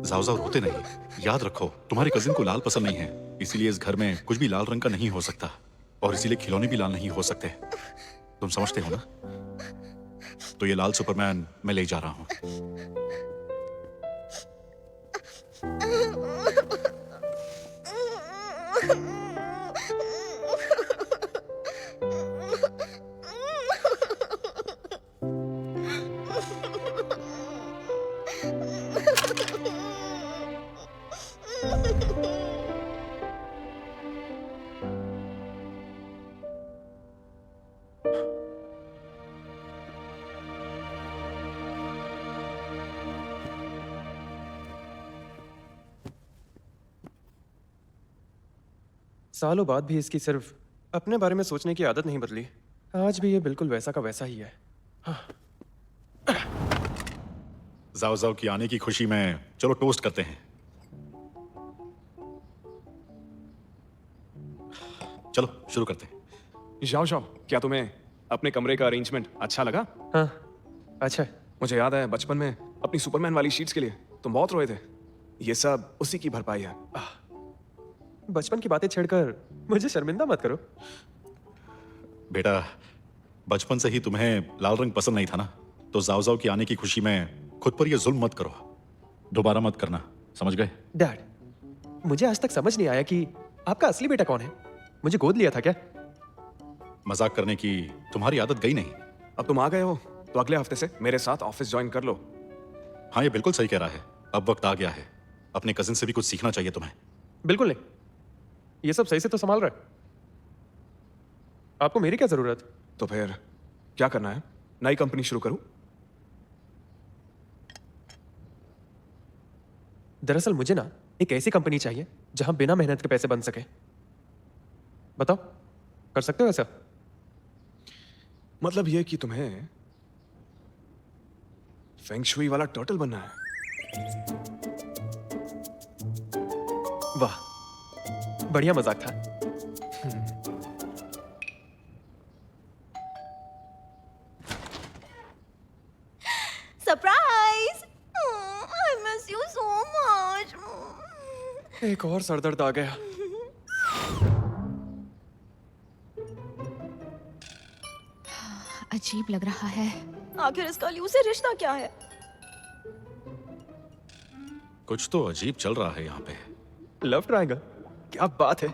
जाओ जाओ, रोते नहीं। याद रखो, तुम्हारे कजिन को लाल पसंद नहीं है, इसीलिए इस घर में कुछ भी लाल रंग का नहीं हो सकता, और इसीलिए खिलौने भी लाल नहीं हो सकते। तुम समझते हो ना? तो ये लाल सुपरमैन मैं ले जा रहा हूँ। सालों बाद भी इसकी सिर्फ अपने बारे में सोचने की आदत नहीं बदली। आज भी ये बिल्कुल वैसा का वैसा ही है। जाओ जाओ की आने की खुशी में चलो टोस्ट करते हैं। चलो शुरू करते हैं। जाओ जाओ, क्या तुम्हें अपने कमरे का अरेंजमेंट अच्छा लगा? हाँ, अच्छा है। मुझे याद है बचपन में अपनी सुपरमैन वाली शीट्स के लिए तुम बहुत रोए थे। ये सब उसी की भरपाई है। बचपन की बातें छेड़कर मुझे शर्मिंदा मत करो। बेटा, बचपन से ही तुम्हें लाल रंग पसंद नहीं था ना, तो जाओ जाओ की आने की खुशी में खुद पर ये जुल्म मत करो। दोबारा मत करना, समझ गए? डैड, मुझे आज तक समझ नहीं आया कि आपका असली बेटा कौन है। मुझे गोद लिया था क्या? मजाक करने की तुम्हारी आदत गई नहीं। अब तुम आ गए हो तो अगले हफ्ते से मेरे साथ ऑफिस ज्वाइन कर लो। हाँ, ये बिल्कुल सही कह रहा है। अब वक्त आ गया है। अपने कजिन से भी कुछ सीखना चाहिए तुम्हें। बिल्कुल नहीं, ये सब सही से तो संभाल रहा है। आपको मेरी क्या जरूरत? तो फिर क्या करना है? नई कंपनी शुरू करूं? दरअसल मुझे ना एक ऐसी कंपनी चाहिए जहां बिना मेहनत के पैसे बन सके। बताओ, कर सकते हो ऐसा? मतलब ये कि तुम्हें फेंग शुई वाला टर्टल बनना है। वाह, बढ़िया मजाक था। Surprise! I miss you so much. एक और सरदर्द आ गया। अजीब लग रहा है। आखिर इसका ल्यू से रिश्ता क्या है? कुछ तो अजीब चल रहा है यहाँ पे। Love triangle? क्या बात है।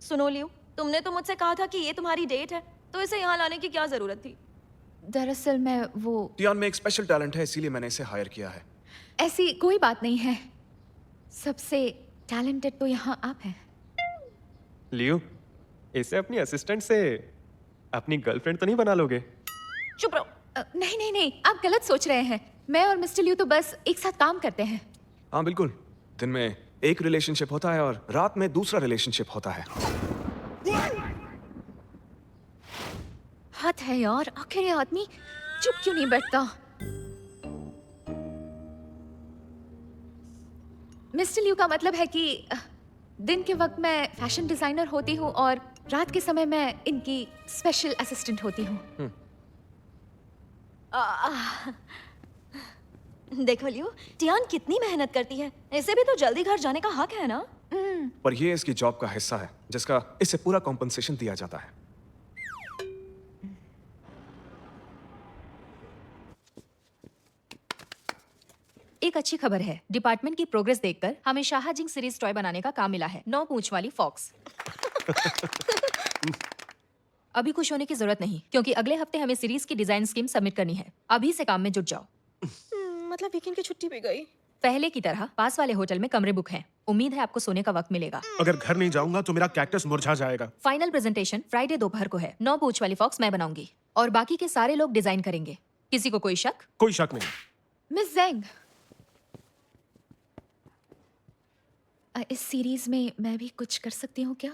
सुनो लियो, तुमने तो मुझसे कहा था कि ये तुम्हारी डेट है, तो इसे यहाँ लाने की क्या जरूरत थी? दरअसल मैं वो टियान में एक स्पेशल टैलेंट है, इसीलिए मैंने इसे हायर किया है। ऐसी कोई बात नहीं है। सबसे टैलेंटेड तो यहाँ आप हैं। लियो, इसे अपनी असिस्टेंट से अपनी गर्लफ्रेंड तो नहीं बना लोगे? चुप रहो। नहीं नहीं नहीं, आप गलत सोच रहे हैं। मैं और मिस्टर लियो तो बस एक साथ काम करते हैं। हाँ बिल्कुल, दिन में एक रिलेशनशिप होता है और रात में दूसरा रिलेशनशिप होता है। हद है यार, आखिर ये आदमी चुप क्यों नहीं बैठता? मिस्टर लियो का मतलब है कि दिन के वक्त मैं फैशन डिजाइनर होती हूँ और रात के समय मैं इनकी स्पेशल असिस्टेंट होती हूँ। देखो लियो, टियान कितनी मेहनत करती है। इसे भी तो जल्दी घर जाने का हक है ना? पर ये इसकी जॉब का हिस्सा है, जिसका इसे पूरा कॉम्पनसेशन दिया जाता है। एक अच्छी खबर है, डिपार्टमेंट की प्रोग्रेस देखकर हमें शाहजिंग सीरीज टॉय बनाने का काम मिला है। 9 पूंछ वाली फॉक्स। अभी खुश होने की जरूरत नहीं, क्योंकि अगले हफ्ते हमें सीरीज की डिजाइन स्कीम सबमिट करनी है। अभी से काम में जुट जाओ। मतलब वीकेंड की छुट्टी भी गई। पहले की तरह पास वाले होटल में कमरे बुक हैं। उम्मीद है आपको सोने का वक्त मिलेगा। अगर घर नहीं जाऊंगा तो मेरा कैक्टस मुरझा जाएगा। फाइनल प्रेजेंटेशन फ्राइडे दोपहर को है। 9 पूंछ वाली फॉक्स मैं बनाऊंगी और बाकी के सारे लोग डिजाइन करेंगे। किसी को कोई शक? कोई शक नहीं। मिस जेंग, इस सीरीज में मैं भी कुछ कर सकती हूँ क्या?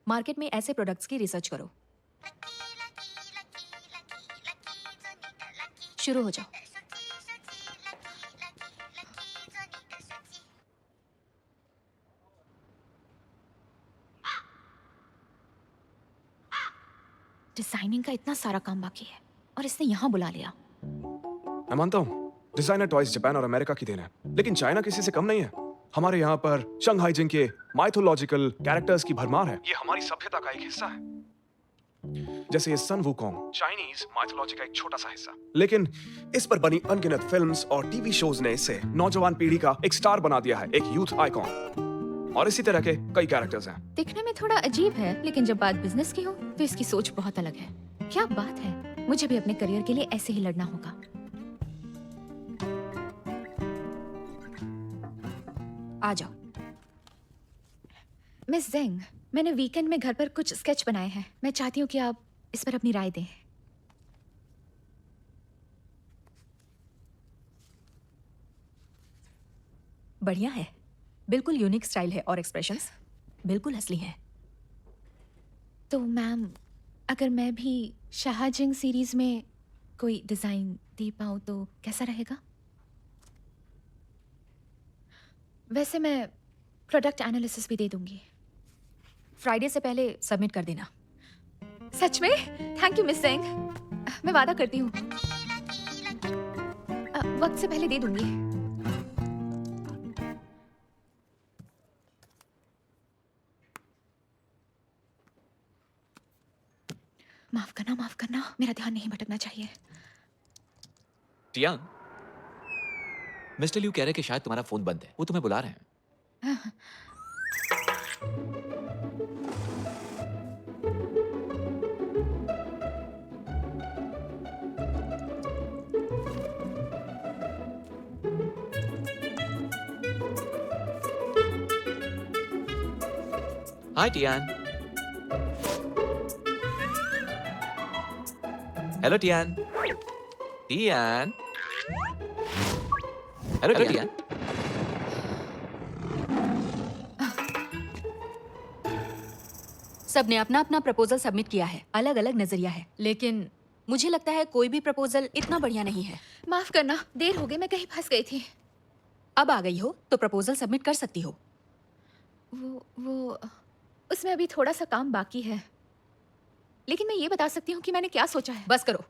मार्केट में ऐसे प्रोडक्ट्स की रिसर्च करो। शुरू हो जाओ। डिजाइनिंग का इतना सारा काम बाकी है और इसने यहाँ बुला लिया। मैं मानता हूँ डिजाइनर टॉयज जापान और अमेरिका की देन है, लेकिन चाइना किसी से कम नहीं है। हमारे यहाँ पर शंघाई जिंग के माइथोलॉजिकल कैरेक्टर्स की भरमार है। ये हमारी सभ्यता का एक हिस्सा है। जैसे ये सन वुकोंग चाइनीज माइथोलॉजी का एक छोटा सा हिस्सा, लेकिन इस पर बनी अनगिनत फिल्म्स और टीवी शोज ने इसे नौजवान पीढ़ी का एक स्टार बना दिया है, एक यूथ आइकॉन। और इसी तरह के कई कैरेक्टर्स हैं। दिखने में थोड़ा अजीब है, लेकिन जब बात बिजनेस की हो तो इसकी सोच बहुत अलग है। क्या बात है, मुझे भी अपने करियर के लिए ऐसे ही लड़ना होगा। आ जाओ। मिस जेंग, मैंने वीकेंड में घर पर कुछ स्केच बनाए हैं। मैं चाहती हूँ कि आप इस पर अपनी राय दें। बढ़िया है, बिल्कुल यूनिक स्टाइल है और एक्सप्रेशंस बिल्कुल असली हैं। तो मैम, अगर मैं भी शाहजिंग सीरीज में कोई डिजाइन दे पाऊँ तो कैसा रहेगा? वैसे मैं प्रोडक्ट एनालिसिस भी दे दूंगी। फ्राइडे से पहले सबमिट कर देना। सच में? थैंक यू मिस जेंग, मैं वादा करती हूँ वक्त से पहले दे दूंगी। माफ करना, मेरा ध्यान नहीं भटकना चाहिए। टियान, मिस्टर लिू कह रहे कि शायद तुम्हारा फोन बंद है, वो तुम्हें बुला रहे हैं। Hi Tian. Hello Tian. Tian. Hello Tian. सबने अपना अपना प्रपोजल सबमिट किया है, अलग अलग नजरिया है, लेकिन मुझे लगता है कोई भी प्रपोजल इतना बढ़िया नहीं है। माफ करना, देर हो गई, मैं कहीं फंस गई थी। अब आ गई हो तो प्रपोजल सबमिट कर सकती हो। वो उसमें अभी थोड़ा सा काम बाकी है, लेकिन मैं ये बता सकती हूँ कि मैंने क्या सोचा है। बस करो,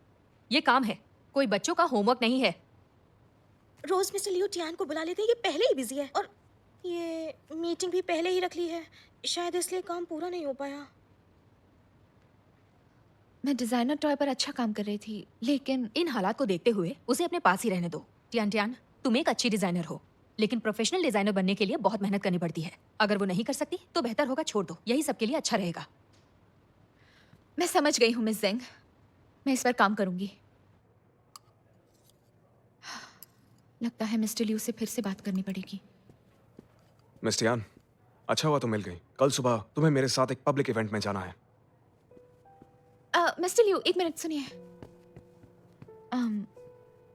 ये काम है, कोई बच्चों का होमवर्क नहीं है। रोज मिस्टर लियो टियान को बुला लेते हैं, ये पहले ही बिजी है और ये मीटिंग भी पहले ही रख ली है, शायद इसलिए काम पूरा नहीं हो पाया। मैं डिजाइनर टॉय पर अच्छा काम कर रही थी, लेकिन इन हालात को देखते हुए उसे अपने पास ही रहने दो। टियान टियान, तुम एक अच्छी डिजाइनर हो, लेकिन प्रोफेशनल डिजाइनर बनने के लिए बहुत मेहनत करनी पड़ती है। अगर वो नहीं कर सकती तो बेहतर होगा छोड़ दो, यही सबके लिए अच्छा रहेगा। मैं समझ गई हूँ मिस जेंग, मैं इस पर काम करूंगी। लगता है मिस्टर लियू से फिर से बात करनी पड़ेगी। मिस टियान, अच्छा हुआ तुम मिल गई। कल सुबह तुम्हें मेरे साथ एक पब्लिक इवेंट में जाना है। मिस्टर लियू, एक मिनट सुनिए।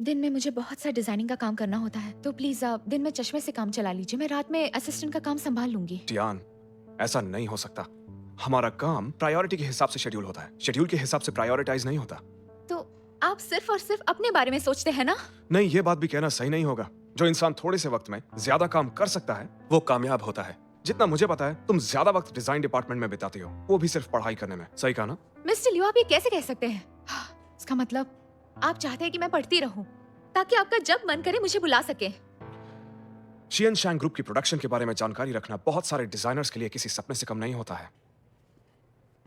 दिन में मुझे बहुत सा डिजाइनिंग का काम करना होता है, तो प्लीज आप दिन में चश्मे से काम चला लीजिए, मैं रात में असिस्टेंट का काम संभाल लूंगी। टियान, ऐसा नहीं हो सकता। हमारा काम प्रायोरिटी के हिसाब से शेड्यूल होता है, शेड्यूल के हिसाब से प्रायोरिटाइज नहीं होता। तो आप सिर्फ और सिर्फ अपने बारे में सोचते हैं ना? नहीं, ये बात भी कहना सही नहीं होगा। जो इंसान थोड़े से वक्त में ज्यादा काम कर सकता है वो कामयाब होता है। जितना मुझे पता है तुम ज्यादा वक्त डिजाइन डिपार्टमेंट में बिताती हो, वो भी सिर्फ पढ़ाई करने में। सही कहा ना? मिस्टर लियू, आप ये कैसे कह सकते हैं? इसका मतलब आप चाहते हैं कि मैं पढ़ती रहूं ताकि आपका जब मन करे मुझे बुला सके। शियन शैंग ग्रुप की प्रोडक्शन के बारे में जानकारी रखना बहुत सारे डिजाइनर्स के लिए किसी सपने से कम नहीं होता है।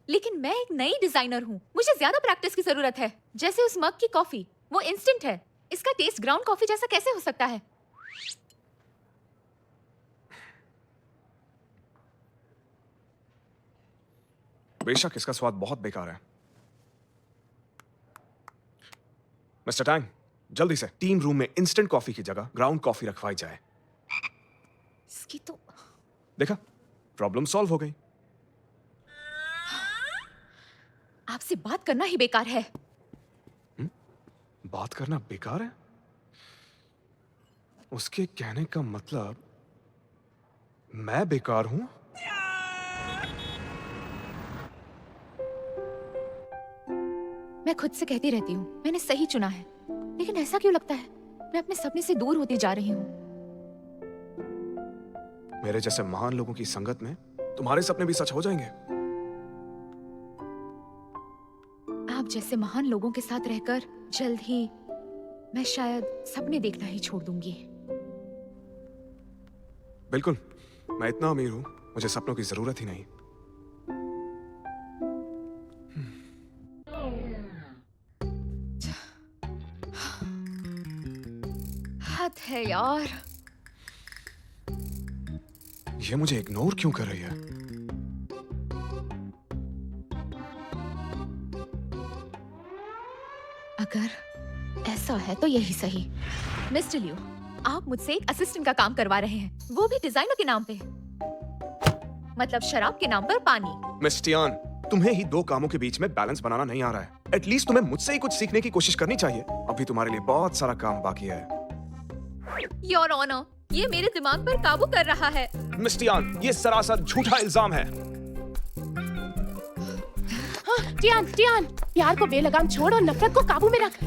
लेकिन मैं एक नई डिजाइनर हूँ, मुझे ज्यादा प्रैक्टिस की जरूरत है। जैसे उस मग की कॉफी, वो इंस्टेंट है, इसका टेस्ट ग्राउंड कॉफी जैसा कैसे हो सकता है? बेशक इसका स्वाद बहुत बेकार है। मिस्टर टैंग, जल्दी से टीम रूम में इंस्टेंट कॉफी की जगह ग्राउंड कॉफी रखवाई जाए। इसकी तो देखा, प्रॉब्लम सॉल्व हो गई। आपसे बात करना ही बेकार है। बात करना बेकार है? उसके कहने का मतलब मैं बेकार हूं? मैं खुद से कहती रहती हूँ मैंने सही चुना है, लेकिन ऐसा क्यों लगता है मैं अपने सपने से दूर होती जा रही हूँ? मेरे जैसे महान लोगों की संगत में तुम्हारे सपने भी सच हो जाएंगे। आप जैसे महान लोगों के साथ रहकर जल्द ही मैं शायद सपने देखना ही छोड़ दूंगी। बिल्कुल, मैं इतना अमीर हूं, मुझे सपनों की जरूरत ही नहीं। हद है यार। ये मुझे इग्नोर क्यों कर रही है? अगर ऐसा है तो यही सही। मिस्टर लियो, आप मुझसे एक असिस्टेंट का काम करवा रहे हैं, वो भी डिजाइनर के नाम पे। मतलब शराब के नाम पर पानी। मिस टियान, तुम्हें ही दो कामों के बीच में बैलेंस बनाना नहीं आ रहा है। एटलीस्ट तुम्हें मुझसे ही कुछ सीखने की कोशिश करनी चाहिए। अभी तुम्हारे लिए बहुत सारा काम बाकी है। योर ऑनर, ये मेरे दिमाग पर काबू कर रहा है। मिस टियान, ये सरासर झूठा इल्जाम है। टियान, टियान, प्यार को बेलगाम छोड़ और नफरत को काबू में रख।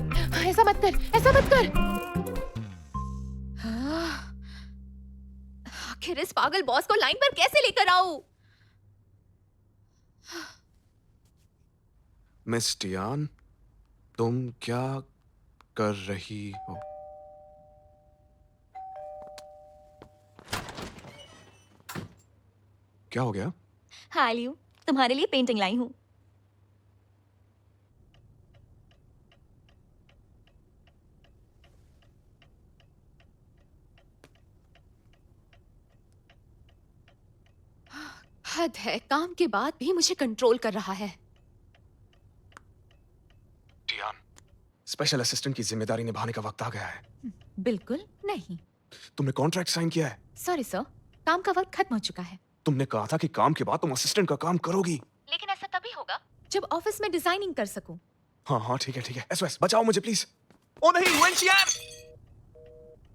ऐसा मत कर, ऐसा मत कर। आखिर इस पागल बॉस को लाइन पर कैसे लेकर आऊं? मिस टियान, तुम क्या कर रही हो? क्या हो गया? हाय लियो, तुम्हारे लिए पेंटिंग लाई हूँ। हद है, काम के बाद भी मुझे कंट्रोल कर रहा है। टियान, स्पेशल असिस्टेंट की जिम्मेदारी निभाने का वक्त आ गया है। बिल्कुल नहीं। तुमने कॉन्ट्रैक्ट साइन किया है। सॉरी सर, काम का वक्त खत्म हो चुका है। तुमने कहा था कि काम के बाद तुम असिस्टेंट का काम करोगी। लेकिन ऐसा तभी होगा जब ऑफिस में डिजाइनिंग कर सकूं। हाँ हाँ, ठीक है ठीक है। एसओएस, बचाओ मुझे प्लीज। ओ नहीं, वेंशियान!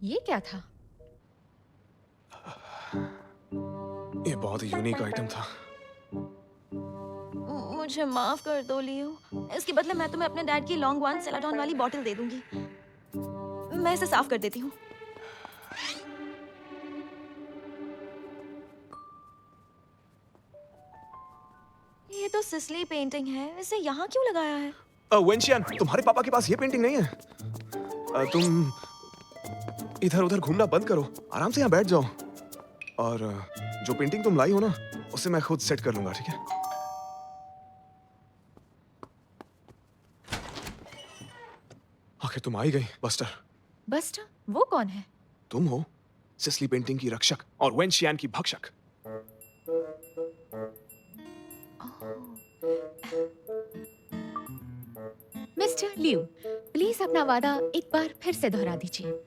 ये क्या था? ये बहुत ही यूनिक आइटम था। मुझे माफ कर दो लियो। इसके बदले मैं तुम्हें अपने डैड की लॉन्ग वन सेलाटॉन वाली बॉटल दे दूंगी। मैं इसे साफ कर देती हूँ। ये तो सिसली पेंटिंग है, इसे यहाँ क्यों लगाया है? वेंशियान, तुम्हारे पापा के पास ये पेंटिंग नहीं है। तुम इधर उधर घूमना बंद करो, आराम से यहाँ बैठ जाओ। और जो पेंटिंग तुम लाई हो ना, उसे मैं खुद सेट कर लूंगा, ठीक है? आखिर तुम आई गई, बस्टर। बस्टर? वो कौन है? तुम हो सिसली पेंटिंग की रक्षक और वेंशियान की भक्षक। मिस्टर लियो, प्लीज अपना वादा एक बार फिर से दोहरा दीजिए।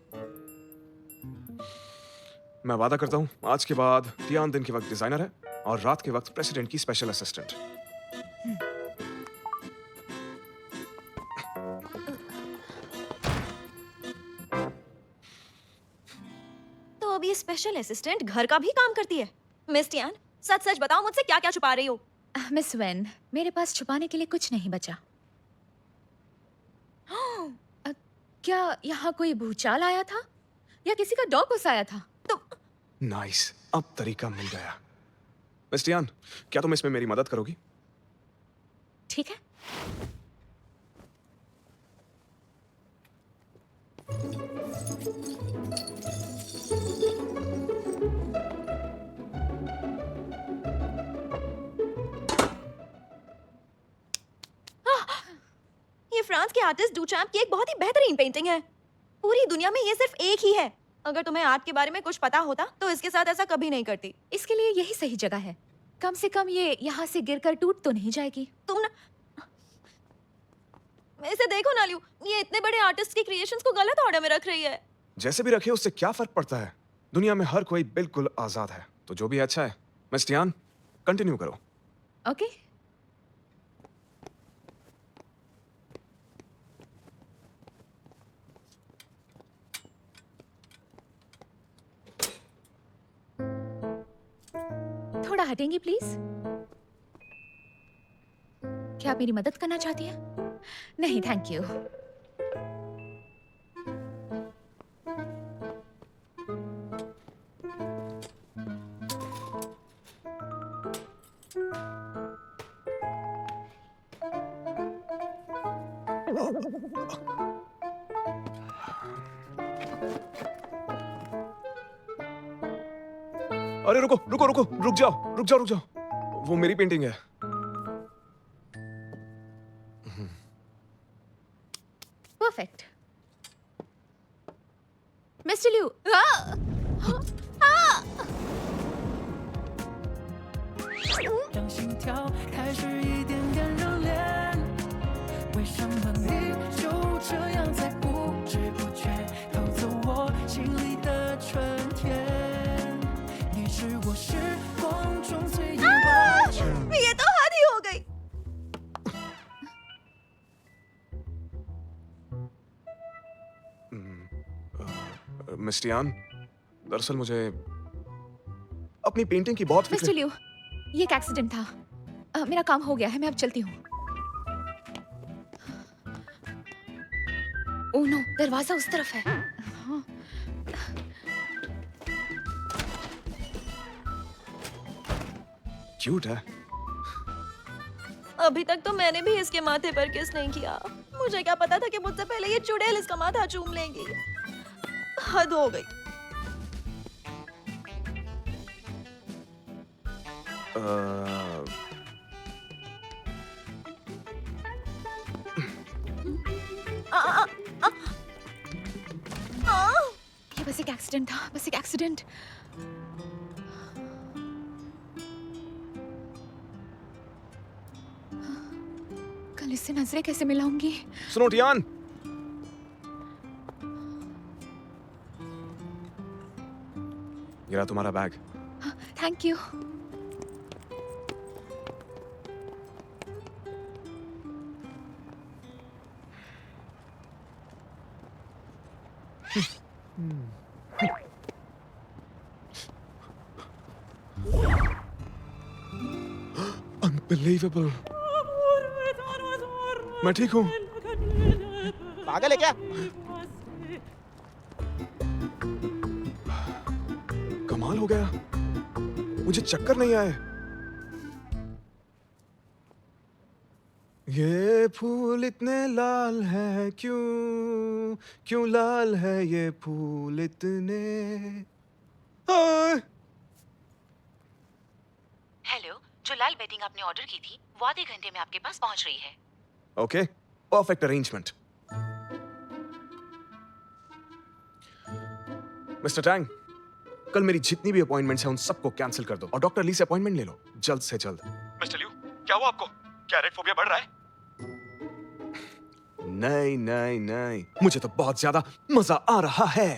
मैं वादा करता हूँ, आज के बाद टियान दिन के वक्त डिजाइनर है और रात के वक्त प्रेसिडेंट की स्पेशल असिस्टेंट। तो अब ये स्पेशल असिस्टेंट घर का भी काम करती है। मिस टियान, सच सच बताओ, मुझसे क्या क्या छुपा रही हो? मिस वेन, मेरे पास छुपाने के लिए कुछ नहीं बचा। क्या यहाँ कोई भूचाल आया था या किसी का डॉग घुस आया था? तो नाइस, अब तरीका मिल गया। मिस टियान, क्या तुम इसमें मेरी मदद करोगी? ठीक है। ये फ्रांस के आर्टिस्ट डुचैम्प की एक बहुत ही बेहतरीन पेंटिंग है। पूरी दुनिया में ये सिर्फ एक ही है। अगर तुम्हें आर्ट के बारे में कुछ पता होता तो इसके साथ ऐसा कभी नहीं करती। इसके लिए यही सही जगह है। कम से कम ये यहाँ से गिरकर टूट तो नहीं जाएगी। तुम ना इसे देखो ना लियो, ये इतने बड़े आर्टिस्ट की क्रिएशंस को गलत ऑर्डर में रख रही है। जैसे भी रखे, उससे क्या फर्क पड़ता है? दुनिया में हर कोई बिल्कुल आजाद है, तो जो भी अच्छा है। मिस टियान, कंटिन्यू करो। ओके। थोड़ा हटेंगी प्लीज? क्या आप मेरी मदद करना चाहती हैं? नहीं, थैंक यू। अरे रुको रुको रुको, रुक जाओ रुक जाओ रुक जाओ, वो मेरी पेंटिंग है। परफेक्ट। मिस्टर लियू, 让心跳开始一点点热恋，为什么你就这样在不知不觉偷走我心里的春天？你是我时光中最意外的。 ये तो हद ही हो गई। मिस टियान, दरअसल मुझे अपनी पेंटिंग की बहुत मिस्टर फिक्र। लियू, ये एक एक्सीडेंट था। मेरा काम हो गया है, मैं अब चलती हूँ। ओह नो, दरवाजा उस तरफ है। हाँ। क्यूट है। अभी तक तो मैंने भी इसके माथे पर किस नहीं किया। मुझे क्या पता था कि मुझसे पहले ये चुड़ैल इसका माथा चूम लेंगी। हद हो गई। ये बस एक एक्सीडेंट था, बस एक एक्सीडेंट। कल इससे नजरें कैसे मिलाऊंगी? सुनो टियान, ये रहा तुम्हारा बैग। Thank you. Unbelievable. मैं ठीक हूँ। पागल है क्या? कमाल हो गया, मुझे चक्कर नहीं आए। ये फूल इतने लाल है क्यों, क्यों लाल है ये फूल इतने। हेलो, जो लाल बेडिंग आपने ऑर्डर की थी वो आधे घंटे में आपके पास पहुंच रही है। Okay, perfect arrangement. Mister Tang, कल मेरी जितनी भी अपॉइंटमेंट्स हैं उन सबको कैंसिल कर दो और डॉक्टर ली से अपॉइंटमेंट ले लो जल्द से जल्द। मिस्टर लियू, क्या हुआ आपको? क्या रेड फोबिया बढ़ रहा है? नहीं नहीं नहीं, मुझे तो बहुत ज्यादा मजा आ रहा है।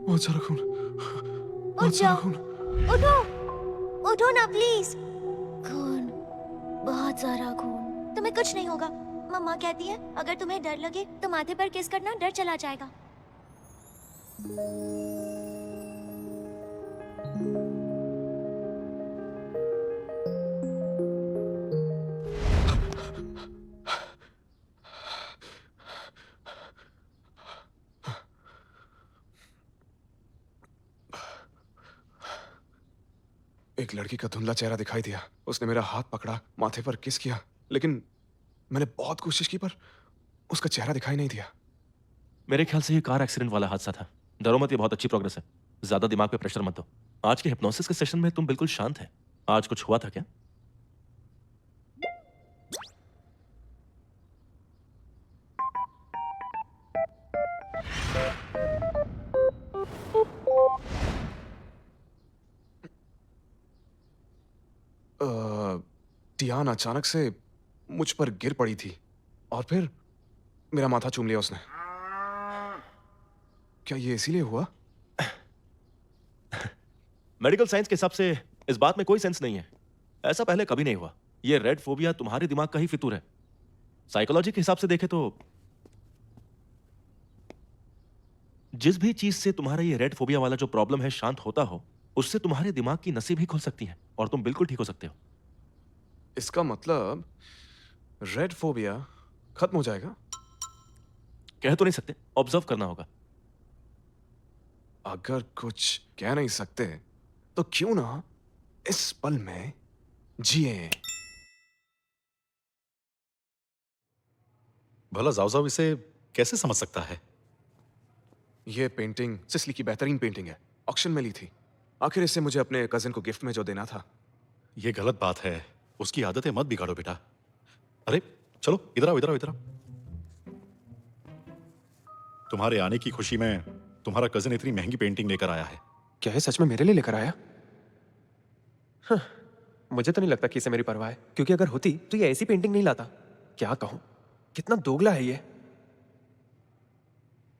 बहुत सारा खून, बहुत सारा खून। उठो, उठो ना प्लीज। खून, बहुत सारा खून। तुम्हें कुछ नहीं होगा। मम्मा कहती है अगर तुम्हें डर लगे तो माथे पर किस करना, डर चला जाएगा। एक लड़की का धुंधला चेहरा दिखाई दिया। उसने मेरा हाथ पकड़ा, माथे पर किस किया, लेकिन मैंने बहुत कोशिश की पर उसका चेहरा दिखाई नहीं दिया। मेरे ख्याल से ये कार एक्सीडेंट वाला हादसा था। डरो मत, ये बहुत अच्छी प्रोग्रेस है। ज्यादा दिमाग पे प्रेशर मत दो। आज के हिप्नोसिस के सेशन में तुम बिल्कुल शांत है। आज कुछ हुआ था क्या? टियान अचानक से मुझ पर गिर पड़ी थी और फिर मेरा माथा चूम लिया उसने। क्या ये इसीलिए हुआ? मेडिकल साइंस के हिसाब से इस बात में कोई सेंस नहीं है। ऐसा पहले कभी नहीं हुआ। ये रेड फोबिया तुम्हारे दिमाग का ही फितूर है। साइकोलॉजी के हिसाब से देखे तो जिस भी चीज से तुम्हारा ये रेड फोबिया वाला जो प्रॉब्लम है शांत होता हो, उससे तुम्हारे दिमाग की नसें भी खुल सकती हैं और तुम बिल्कुल ठीक हो सकते हो। इसका मतलब रेड फोबिया खत्म हो जाएगा? कह तो नहीं सकते, ऑब्जर्व करना होगा। अगर कुछ कह नहीं सकते तो क्यों ना इस पल में जिए। भला जाओ इसे कैसे समझ सकता है? ये पेंटिंग सिसली की बेहतरीन पेंटिंग है, ऑक्शन में ली थी। आखिर इसे मुझे अपने कजिन को गिफ्ट में जो देना था। ये गलत बात है, उसकी आदतें मत बिगाड़ो बेटा। अरे चलो इधर आओ, इधर आओ, इधर आओ। तुम्हारे आने की खुशी में तुम्हारा कजिन इतनी महंगी पेंटिंग लेकर आया है। क्या है, सच में मेरे लिए लेकर आया? हाँ, मुझे तो नहीं लगता कि इसे मेरी परवाह है, क्योंकि अगर होती तो ये ऐसी पेंटिंग नहीं लाता। क्या कहूं, कितना दोगला है ये।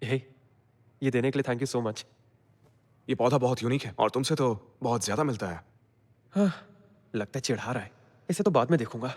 हे, ये देने के लिए थैंक यू सो मच। ये पौधा बहुत यूनिक है और तुमसे तो बहुत ज्यादा मिलता है। हाँ, लगता है चिढ़ा रहा है। इसे तो बाद में देखूंगा।